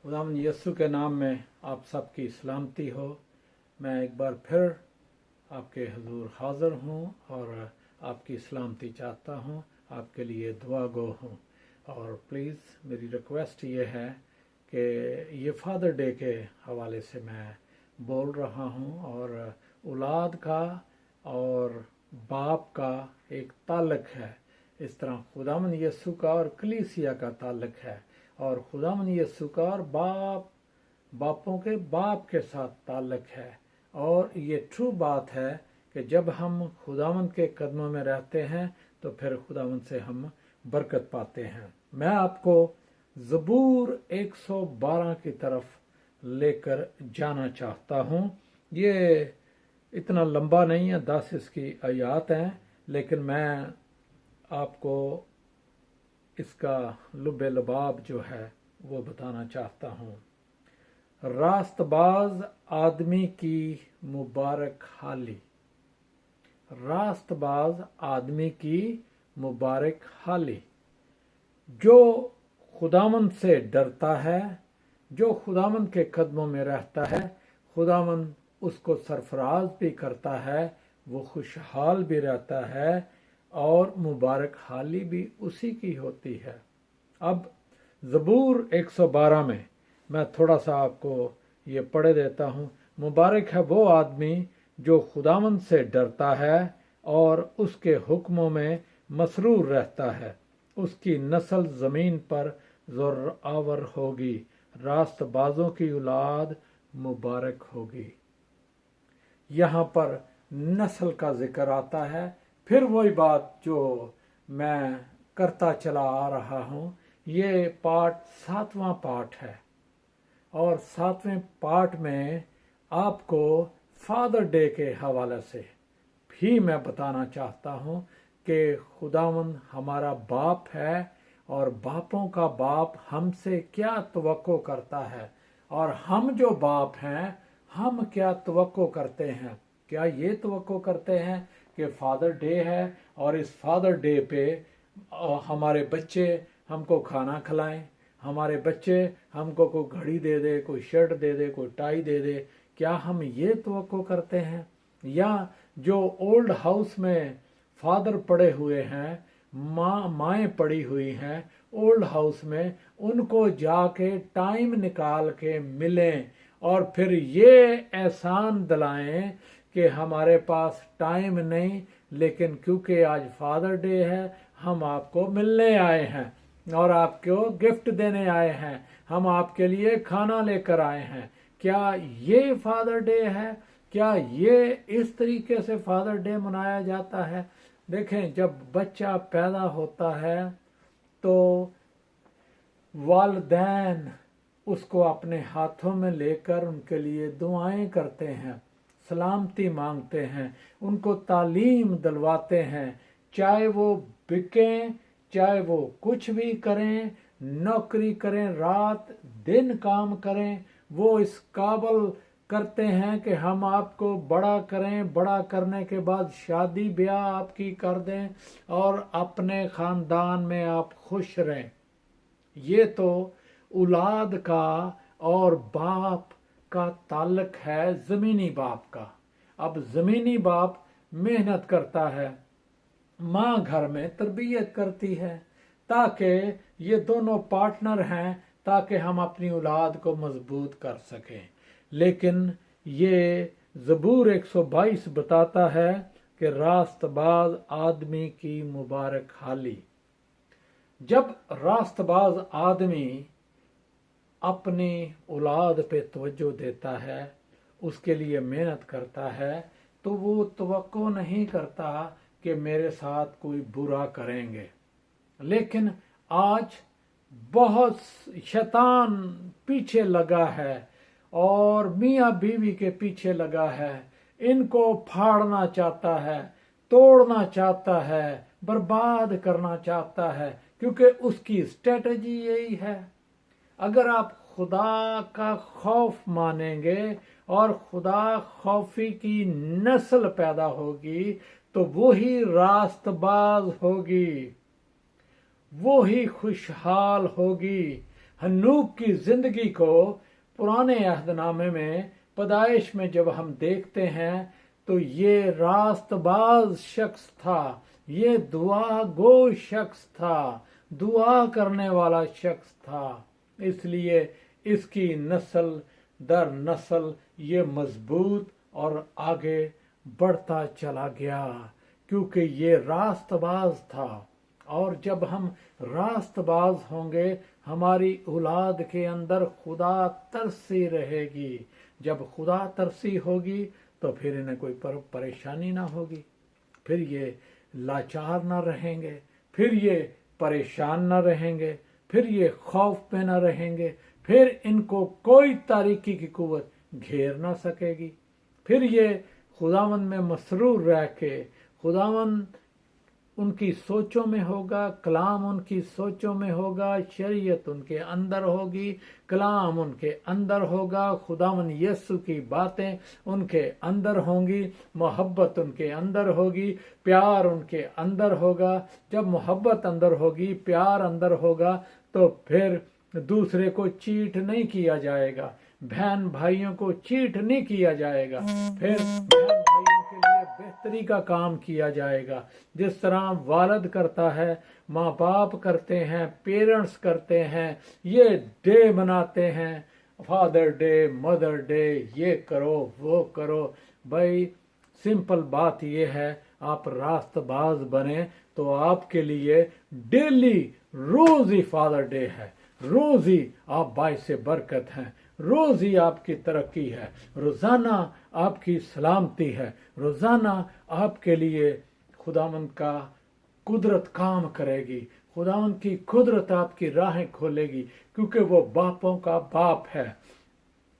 खुदावंद यीशु के नाम में आप सबकी सलामती हो। मैं एक बार फिर आपके हुजूर हाज़िर हूँ और आपकी सलामती चाहता हूँ, आपके लिए दुआ गो हूँ। और प्लीज़ मेरी रिक्वेस्ट ये है कि ये फादर डे के हवाले से मैं बोल रहा हूँ और औलाद का और बाप का एक ताल्लुक है। इस तरह खुदावंद यीशु का और कलीसिया का ताल्लुक है और खुदावंद यीशु का और बापों के बाप के साथ ताल्लुक है। और ये ट्रू बात है कि जब हम खुदावंद के कदमों में रहते हैं तो फिर खुदावंद से हम बरकत पाते हैं। मैं आपको ज़बूर 112 की तरफ लेकर जाना चाहता हूँ। ये इतना लंबा नहीं है, 10 इसकी आयात हैं, लेकिन मैं आपको इसका लुबे लबाब जो है वो बताना चाहता हूँ। रास्तबाज आदमी की मुबारक हाली। रास्तबाज आदमी की मुबारक हाली, जो खुदावंद से डरता है, जो खुदावंद के कदमों में रहता है, खुदावंद उसको सरफराज भी करता है, वो खुशहाल भी रहता है और मुबारक हाली भी उसी की होती है। अब ज़बूर 112 में मैं थोड़ा सा आपको ये पढ़ देता हूँ। मुबारक है वो आदमी जो खुदावंद से डरता है और उसके हुक्मों में मसरूर रहता है। उसकी नस्ल ज़मीन पर ज़ोरावर होगी, रास्तबाजों की औलाद मुबारक होगी। यहाँ पर नस्ल का जिक्र आता है। फिर वही बात जो मैं करता चला आ रहा हूँ, ये पाठ 7वां पाठ है और 7वें पाठ में आपको फादर डे के हवाले से भी मैं बताना चाहता हूँ कि खुदावंद हमारा बाप है और बापों का बाप हमसे क्या तवक्को करता है और हम जो बाप हैं हम क्या तवक्को करते हैं। क्या ये तवक्को करते हैं कि फादर डे है और इस फादर डे पे हमारे बच्चे हमको खाना खिलाएं, हमारे बच्चे हमको कोई घड़ी दे दे, कोई शर्ट दे दे, कोई टाई दे दे? क्या हम ये तवक्को करते हैं? या जो ओल्ड हाउस में फादर पड़े हुए हैं, माएँ पड़ी हुई हैं ओल्ड हाउस में, उनको जाके टाइम निकाल के मिलें और फिर ये एहसान दिलाएं कि हमारे पास टाइम नहीं, लेकिन क्योंकि आज फादर डे है हम आपको मिलने आए हैं और आपको गिफ्ट देने आए हैं, हम आपके लिए खाना लेकर आए हैं। क्या ये फादर डे है? क्या ये इस तरीके से फादर डे मनाया जाता है? देखें, जब बच्चा पैदा होता है तो वालिदैन उसको अपने हाथों में लेकर उनके लिए दुआएं करते हैं, सलामती मांगते हैं, उनको तालीम दिलवाते हैं। चाहे वो बिकें, चाहे वो कुछ भी करें, नौकरी करें, रात दिन काम करें, वो इस काबिल करते हैं कि हम आपको बड़ा करें, बड़ा करने के बाद शादी ब्याह आपकी कर दें और अपने ख़ानदान में आप खुश रहें। ये तो औलाद का और बाप का ताल्लुक है, ज़मीनी बाप का। अब ज़मीनी बाप मेहनत करता है, माँ घर में तरबियत करती है, ताकि ये दोनों पार्टनर हैं, ताकि हम अपनी औलाद को मजबूत कर सकें। लेकिन ये ज़बूर 122 बताता है कि रास्तबाज आदमी की मुबारक हाली। जब रास्तबाज आदमी अपनी औलाद पे तवज्जो देता है, उसके लिए मेहनत करता है, तो वो तवक्को नहीं करता कि मेरे साथ कोई बुरा करेंगे। लेकिन आज बहुत शैतान पीछे लगा है और मियाँ बीवी के पीछे लगा है, इनको फाड़ना चाहता है, तोड़ना चाहता है, बर्बाद करना चाहता है, क्योंकि उसकी स्ट्रेटजी यही है। अगर आप खुदा का खौफ मानेंगे और खुदा खौफी की नस्ल पैदा होगी तो वो ही रास्तबाज होगी, वो ही खुशहाल होगी। हन्नूक की जिंदगी को पुराने अहदनामे में पैदाइश में जब हम देखते हैं तो ये रास्तबाज शख्स था, ये दुआ गो शख्स था, दुआ करने वाला शख्स था। इसलिए इसकी नस्ल दर नस्ल ये मजबूत और आगे बढ़ता चला गया, क्योंकि ये रास्तबाज था। और जब हम रास्तबाज होंगे, हमारी औलाद के अंदर खुदा तरसी रहेगी। जब खुदा तरसी होगी तो फिर इन्हें कोई परेशानी ना होगी, फिर ये लाचार ना रहेंगे, फिर ये परेशान ना रहेंगे, फिर ये खौफ में ना रहेंगे, फिर इनको कोई तारीकी की कुव्वत घेर ना सकेगी। फिर ये खुदावंद में मसरूर रह के, खुदावंद उनकी सोचों में होगा, कलाम उनकी सोचों में होगा, शरीयत उनके अंदर होगी, कलाम उनके अंदर होगा, खुदावंद यीशु की बातें उनके अंदर होंगी, मोहब्बत उनके अंदर होगी, प्यार उनके अंदर होगा। जब मोहब्बत अंदर होगी, प्यार अंदर होगा, तो फिर दूसरे को चीट नहीं किया जाएगा, बहन भाइयों को चीट नहीं किया जाएगा, फिर बहन भाइयों के लिए बेहतरी का काम किया जाएगा। जिस तरह वालिद करता है, माँ बाप करते हैं, पेरेंट्स करते हैं, ये डे मनाते हैं, फादर डे, मदर डे, ये करो वो करो। भाई सिंपल बात ये है, आप रास्तबाज बने तो आपके लिए डेली रोज ही फादर डे है, रोज ही आप बाइसे बरकत हैं, रोज ही आपकी तरक्की है, रोजाना आपकी सलामती है, रोजाना आपके लिए खुदावंद का कुदरत काम करेगी, खुदावंद की कुदरत आपकी राहें खोलेगी, क्योंकि वो बापों का बाप है।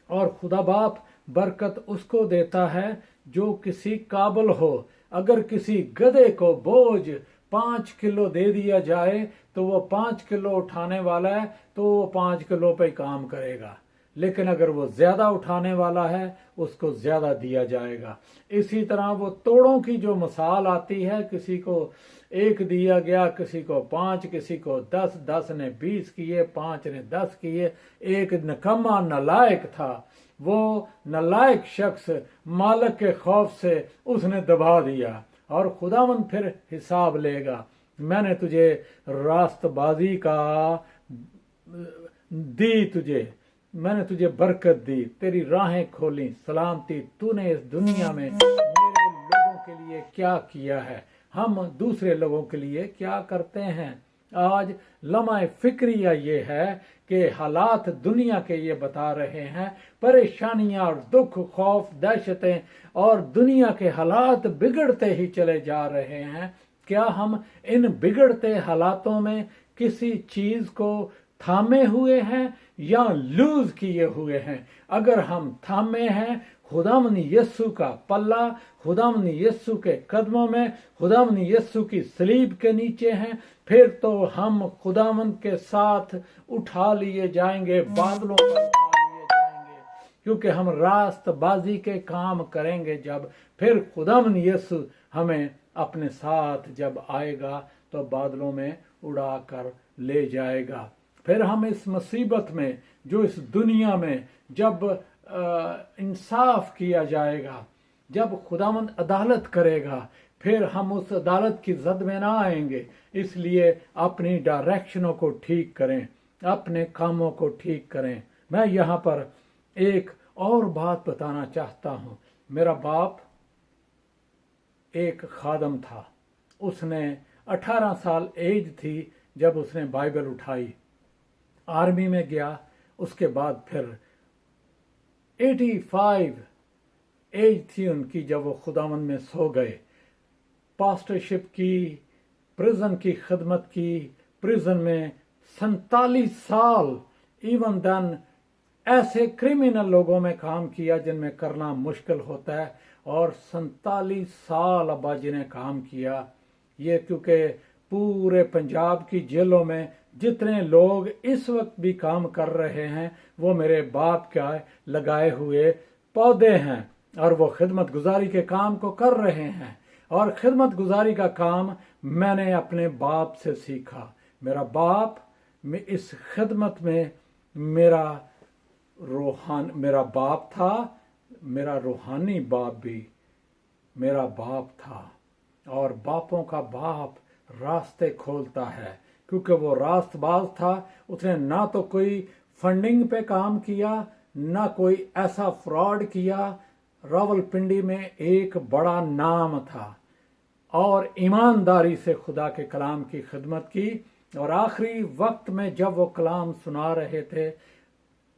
और खुदा बाप बरकत उसको देता है जो किसी काबिल हो। अगर किसी गधे को बोझ 5 किलो दे दिया जाए तो वो 5 किलो उठाने वाला है तो वो 5 किलो पे काम करेगा, लेकिन अगर वो ज्यादा उठाने वाला है उसको ज्यादा दिया जाएगा। इसी तरह वो तोड़ों की जो मिसाल आती है, किसी को 1 दिया गया, किसी को 5, किसी को 10, 10 ने 20 किए, 5 ने 10 किए। एक निकम्मा नालायक था, वो नालायक शख्स मालिक के खौफ से उसने दबा दिया, और खुदावंद फिर हिसाब लेगा। मैंने तुझे रास्तबाजी का दी, मैंने तुझे बरकत दी, तेरी राहें खोली, सलामती, तूने इस दुनिया में मेरे लोगों के लिए क्या किया है। हम दूसरे लोगों के लिए क्या करते हैं? आज लम्हा फिक्रिया ये है कि हालात दुनिया के ये बता रहे हैं, परेशानियां और दुख, खौफ, दहशतें और दुनिया के हालात बिगड़ते ही चले जा रहे हैं। क्या हम इन बिगड़ते हालातों में किसी चीज को थामे हुए हैं या लूज किए हुए हैं? अगर हम थामे हैं खुदावंद यीशु का पल्ला, खुदावंद यीशु के कदमों में, खुदावंद यीशु की सलीब के नीचे हैं, फिर तो हम खुदावंद के साथ उठा लिए जाएंगे, बादलों पर उठा लिए जाएंगे, क्योंकि हम रास्तबाजी के काम करेंगे। जब फिर खुदावंद यीशु हमें अपने साथ जब आएगा तो बादलों में उड़ा कर ले जाएगा। फिर हम इस मुसीबत में, जो इस दुनिया में जब इंसाफ किया जाएगा, जब खुदावंद अदालत करेगा, फिर हम उस अदालत की जद में ना आएंगे। इसलिए अपनी डायरेक्शनों को ठीक करें, अपने कामों को ठीक करें। मैं यहाँ पर एक और बात बताना चाहता हूँ। मेरा बाप एक खादम था, उसने 18 साल एज थी जब उसने बाइबल उठाई, आर्मी में गया, उसके बाद फिर 85 एज थी उनकी जब वो खुदावंद में सो गए। पास्टरशिप की, प्रिजन की खिदमत की, प्रिजन में 47 साल, इवन देन ऐसे क्रिमिनल लोगों में काम किया जिनमें करना मुश्किल होता है, और 47 साल अब्बाजी ने काम किया। ये क्योंकि पूरे पंजाब की जेलों में जितने लोग इस वक्त भी काम कर रहे हैं वो मेरे बाप का लगाए हुए पौधे हैं, और वो खिदमत गुजारी के काम को कर रहे हैं। और खिदमत गुजारी का काम मैंने अपने बाप से सीखा। मेरा बाप में इस खिदमत में मेरा बाप था, मेरा रूहानी बाप भी मेरा बाप था। और बापों का बाप रास्ते खोलता है, क्योंकि वो रास्तबाज था। उसने ना तो कोई फंडिंग पे काम किया, ना कोई ऐसा फ्रॉड किया। रावलपिंडी में एक बड़ा नाम था और ईमानदारी से खुदा के कलाम की खिदमत की। और आखिरी वक्त में जब वो कलाम सुना रहे थे,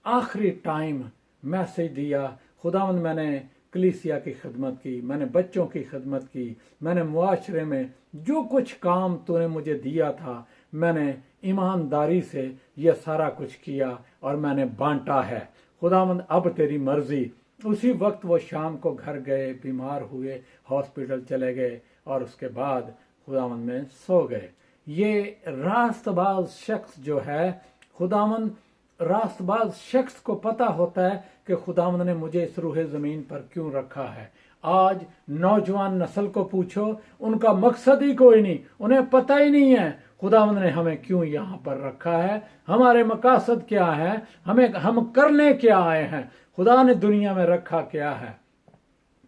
आखिरी टाइम मैसेज दिया, खुदावंद मैंने कलीसिया की खिदमत की, मैंने बच्चों की खिदमत की, मैंने मुआशरे में जो कुछ काम तूने मुझे दिया था, मैंने ईमानदारी से ये सारा कुछ किया और मैंने बांटा है। खुदावंद अब तेरी मर्जी। उसी वक्त वो शाम को घर गए, बीमार हुए, हॉस्पिटल चले गए और उसके बाद खुदावंद में सो गए। ये रास्तबाज शख्स जो है, खुदावंद रास्तबाज शख्स को पता होता है कि खुदावंद ने मुझे इस रूहे ज़मीन पर क्यों रखा है। आज नौजवान नस्ल को पूछो, उनका मकसद ही कोई नहीं, उन्हें पता ही नहीं है खुदावंद ने हमें क्यों यहाँ पर रखा है, हमारे मकासद क्या है, हम करने क्या आए हैं, खुदा ने दुनिया में रखा क्या है।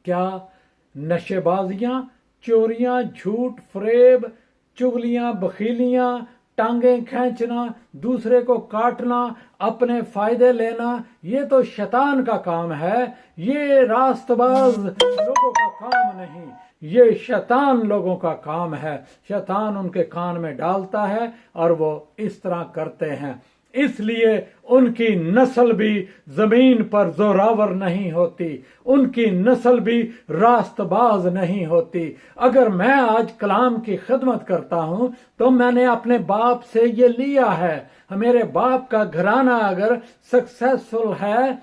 क्या नशेबाजियां, चोरियां, झूठ, फरेब, चुगलियां, बखीलियां, टांगे खींचना, दूसरे को काटना, अपने फायदे लेना, ये तो शैतान का काम है। ये रास्तबाज लोगों का काम नहीं, ये शैतान लोगों का काम है। शैतान उनके कान में डालता है और वो इस तरह करते हैं। इसलिए उनकी नस्ल भी जमीन पर जोरावर नहीं होती, उनकी नस्ल भी रास्तबाज नहीं होती। अगर मैं आज कलाम की खिदमत करता हूं तो मैंने अपने बाप से ये लिया है। मेरे बाप का घराना अगर सक्सेसफुल है,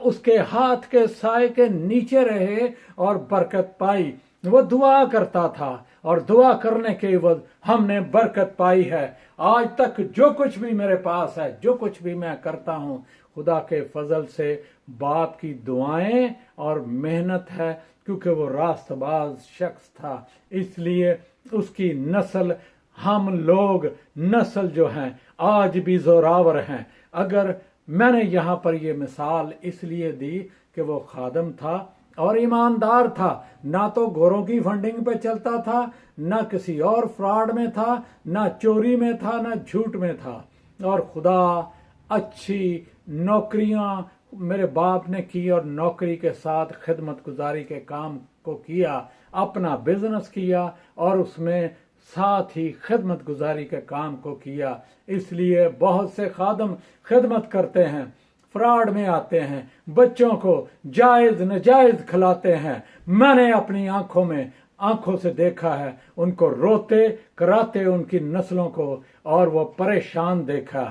उसके हाथ के साए के नीचे रहे और बरकत पाई। वो दुआ करता था और दुआ करने के बाद हमने बरकत पाई है। आज तक जो कुछ भी मेरे पास है, जो कुछ भी मैं करता हूं, खुदा के फजल से बाप की दुआएं और मेहनत है, क्योंकि वो रास्तबाज शख्स था। इसलिए उसकी नस्ल, हम लोग नस्ल जो हैं आज भी जोरावर हैं। अगर मैंने यहाँ पर ये मिसाल इसलिए दी कि वो खादम था और ईमानदार था, ना तो गोरों की फंडिंग पे चलता था, ना किसी और फ्रॉड में था, ना चोरी में था, ना झूठ में था। और खुदा अच्छी नौकरियां मेरे बाप ने की और नौकरी के साथ खिदमत गुजारी के काम को किया, अपना बिजनेस किया और उसमें साथ ही खिदमत गुजारी के काम को किया। इसलिए बहुत से खादम खिदमत करते हैं, फ्रॉड में आते हैं, बच्चों को जायज नजायज खिलाते हैं। मैंने अपनी आंखों से देखा है, उनको रोते कराते उनकी नस्लों को, और वो परेशान देखा।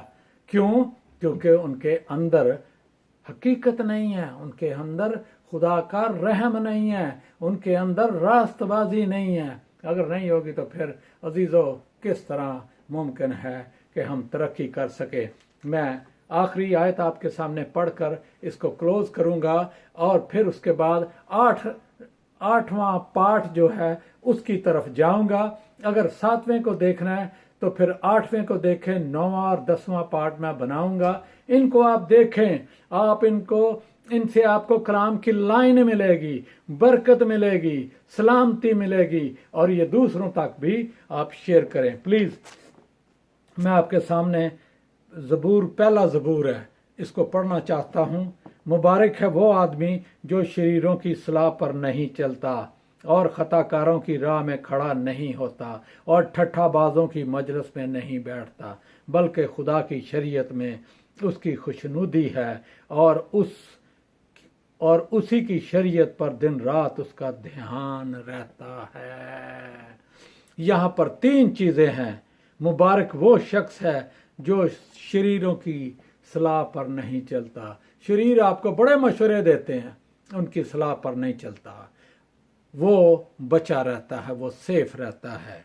क्यों? क्योंकि उनके अंदर हकीकत नहीं है, उनके अंदर खुदा का रहम नहीं है, उनके अंदर रास्तबाजी नहीं है। अगर नहीं होगी तो फिर अजीजों किस तरह मुमकिन है कि हम तरक्की कर सके। मैं आखिरी आयत आपके सामने पढ़कर इसको क्लोज करूंगा और फिर उसके बाद आठवां पाठ जो है उसकी तरफ जाऊंगा। अगर 7वें को देखना है तो फिर 8वें को देखें, 9वां और 10वां पाठ मैं बनाऊंगा। इनको आप देखें, आप इनसे आपको कलाम की लाइन मिलेगी, बरकत मिलेगी, सलामती मिलेगी, और ये दूसरों तक भी आप शेयर करें। प्लीज, मैं आपके सामने ज़बूर, पहला ज़बूर है, इसको पढ़ना चाहता हूँ। मुबारक है वो आदमी जो शरीरों की सलाह पर नहीं चलता और खताकारों की राह में खड़ा नहीं होता और ठट्ठाबाजों की मजलिस में नहीं बैठता, बल्कि खुदा की शरीयत में उसकी खुशनुदी है और उसी की शरीयत पर दिन रात उसका ध्यान रहता है। यहाँ पर 3 चीजें हैं। मुबारक वो शख्स है जो शरीरों की सलाह पर नहीं चलता। शरीर आपको बड़े मशवरे देते हैं, उनकी सलाह पर नहीं चलता, वो बचा रहता है, वो सेफ रहता है।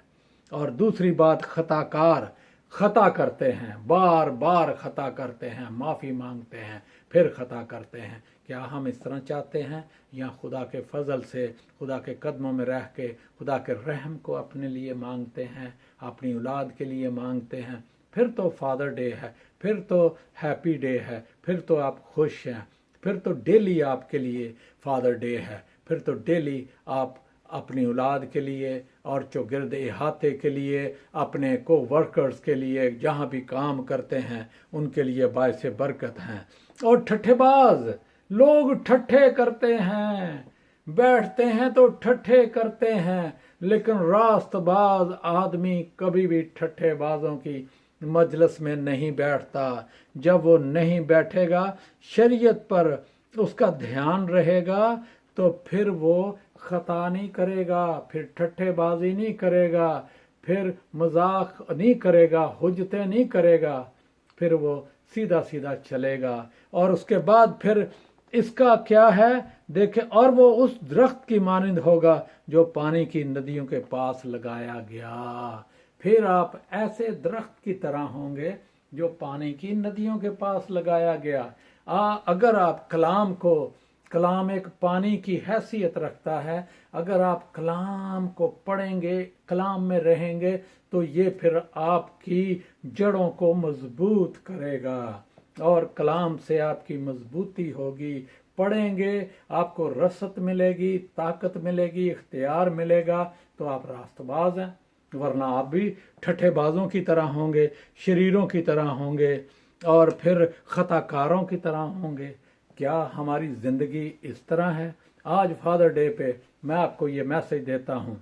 और दूसरी बात, खताकार खता करते हैं, बार बार खता करते हैं, माफ़ी मांगते हैं, फिर खता करते हैं। क्या हम इस तरह चाहते हैं, या खुदा के फजल से खुदा के कदमों में रह के खुदा के रहम को अपने लिए मांगते हैं, अपनी औलाद के लिए मांगते हैं? फिर तो फादर डे है, फिर तो हैप्पी डे है, फिर तो आप खुश हैं, फिर तो डेली आपके लिए फादर डे है, फिर तो डेली आप अपनी औलाद के लिए और चौगिर्द अहाते के लिए, अपने को वर्कर्स के लिए, जहाँ भी काम करते हैं उनके लिए बायसे बरकत हैं। और ठट्ठेबाज लोग ठट्ठे करते हैं, बैठते हैं तो ठट्ठे करते हैं, लेकिन रास्तबाज आदमी कभी भी ठट्ठेबाजों की मजलिस में नहीं बैठता। जब वो नहीं बैठेगा, शरीयत पर उसका ध्यान रहेगा, तो फिर वो खता नहीं करेगा, फिर ठट्ठेबाजी नहीं करेगा, फिर मजाक नहीं करेगा, हुज्जतें नहीं करेगा, फिर वो सीधा सीधा चलेगा। और उसके बाद फिर इसका क्या है देखें, और वो उस दरख्त की मानिंद होगा जो पानी की नदियों के पास लगाया गया। फिर आप ऐसे दरख्त की तरह होंगे जो पानी की नदियों के पास लगाया गया। अगर आप कलाम एक पानी की हैसियत रखता है, अगर आप कलाम को पढ़ेंगे, कलाम में रहेंगे, तो ये फिर आपकी जड़ों को मजबूत करेगा और कलाम से आपकी मजबूती होगी। पढ़ेंगे, आपको रसत मिलेगी, ताकत मिलेगी, इख्तियार मिलेगा, तो आप रास्तबाज हैं। वरना आप भी ठट्ठेबाजों की तरह होंगे, शरीरों की तरह होंगे और फिर खताकारों की तरह होंगे। क्या हमारी ज़िंदगी इस तरह है? आज फादर डे पे मैं आपको ये मैसेज देता हूँ,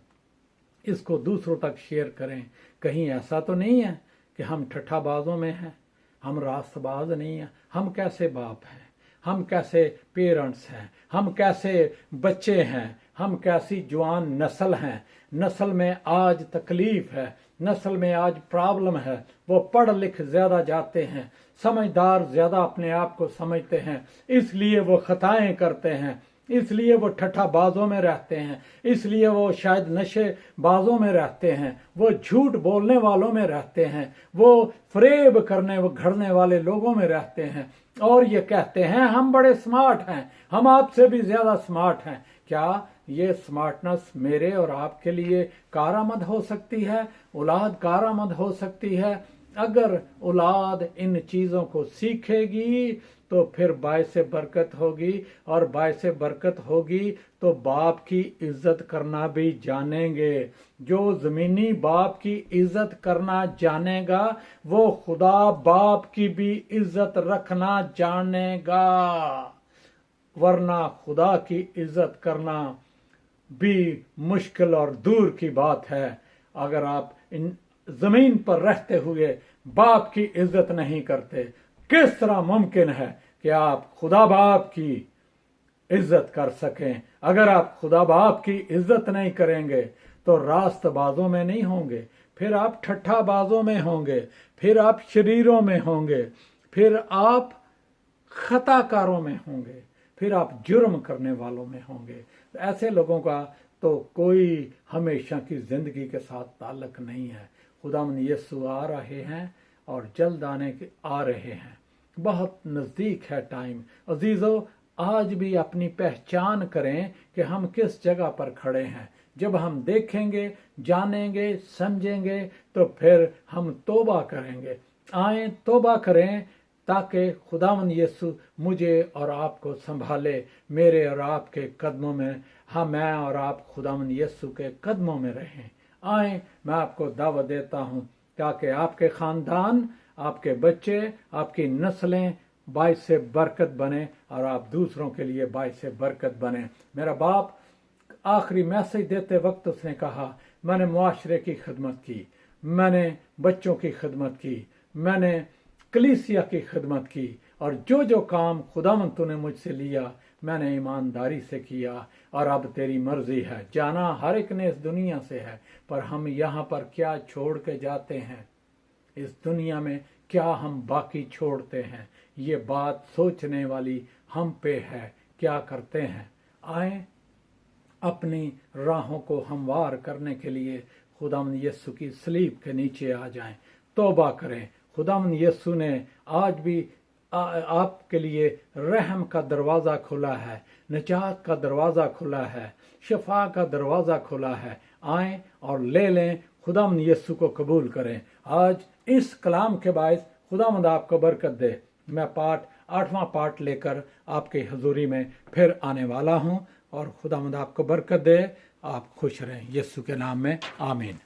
इसको दूसरों तक शेयर करें। कहीं ऐसा तो नहीं है कि हम ठट्ठाबाजों में हैं, हम रास्तबाज नहीं हैं। हम कैसे बाप हैं, हम कैसे पेरेंट्स हैं, हम कैसे बच्चे हैं, हम कैसी जवान नस्ल हैं। नस्ल में आज तकलीफ है, नस्ल में आज प्रॉब्लम है। वो पढ़ लिख ज़्यादा जाते हैं, समझदार ज़्यादा अपने आप को समझते हैं, इसलिए वो खताएं करते हैं, इसलिए वो ठट्ठाबाजों में रहते हैं, इसलिए वो शायद नशेबाजों में रहते हैं, वो झूठ बोलने वालों में रहते हैं, वो फरेब घड़ने वाले लोगों में रहते हैं और ये कहते हैं हम बड़े स्मार्ट हैं, हम आपसे भी ज़्यादा स्मार्ट हैं। क्या ये स्मार्टनेस मेरे और आपके लिए कारामद हो सकती है? औलाद कारामद हो सकती है? अगर औलाद इन चीज़ों को सीखेगी तो फिर बायसे बरकत होगी, और बायसे बरकत होगी तो बाप की इज्जत करना भी जानेंगे। जो ज़मीनी बाप की इज्जत करना जानेगा, वो खुदा बाप की भी इज्जत रखना जानेगा। वरना खुदा की इज्जत करना भी मुश्किल और दूर की बात है। अगर आप इन जमीन पर रहते हुए बाप की इज्जत नहीं करते, किस तरह मुमकिन है कि आप खुदा बाप की इज्जत कर सकें? अगर आप खुदा बाप की इज्जत नहीं करेंगे तो रास्तबाजों में नहीं होंगे, फिर आप ठट्ठाबाजों में होंगे, फिर आप शरीरों में होंगे, फिर आप खताकारों में होंगे, फिर आप जुर्म करने वालों में होंगे। ऐसे लोगों का तो कोई हमेशा की जिंदगी के साथ ताल्लुक नहीं है। खुदावंद यीशु आ रहे हैं और जल्द आ रहे हैं, बहुत नज़दीक है टाइम। अजीज़ों, आज भी अपनी पहचान करें कि हम किस जगह पर खड़े हैं। जब हम देखेंगे, जानेंगे, समझेंगे, तो फिर हम तौबा करेंगे। आए तौबा करें ताकि खुदावंद यीशु मुझे और आपको संभाले, मेरे और आपके कदमों में। हाँ, मैं और आप खुदावंद यीशु के कदमों में रहें। आए, मैं आपको दावत देता हूँ ताकि आपके ख़ानदान, आपके बच्चे, आपकी नस्लें बाइसे बरकत बने और आप दूसरों के लिए बाइसे बरकत बने। मेरा बाप आखिरी मैसेज देते वक्त उसने कहा, मैंने मुआशरे की खिदमत की, मैंने बच्चों की खिदमत की, मैंने कलीसिया की खिदमत की, और जो जो काम खुदावंद तूने मुझसे लिया मैंने ईमानदारी से किया। और अब तेरी मर्जी है, जाना हर एक ने इस दुनिया से है, पर हम यहाँ पर क्या छोड़ के जाते हैं, इस दुनिया में क्या हम बाकी छोड़ते हैं, ये बात सोचने वाली हम पे है। क्या करते हैं? आए अपनी राहों को हमवार करने के लिए खुदावंद यीशु की सलीब के नीचे आ जाएं, तौबा करें। खुदावंद यीशु ने आज भी आपके लिए रहम का दरवाज़ा खुला है, निजात का दरवाज़ा खुला है, शिफा का दरवाज़ा खुला है। आएं और ले लें खुदावंद यीशु को कबूल करें। आज इस कलाम के बायस खुदावंद आपको बरकत दे। मैं 8वां पार्ट लेकर आपके हजूरी में फिर आने वाला हूं और खुदावंद आपको बरकत दे। आप खुश रहें। यीशु के नाम में आमीन।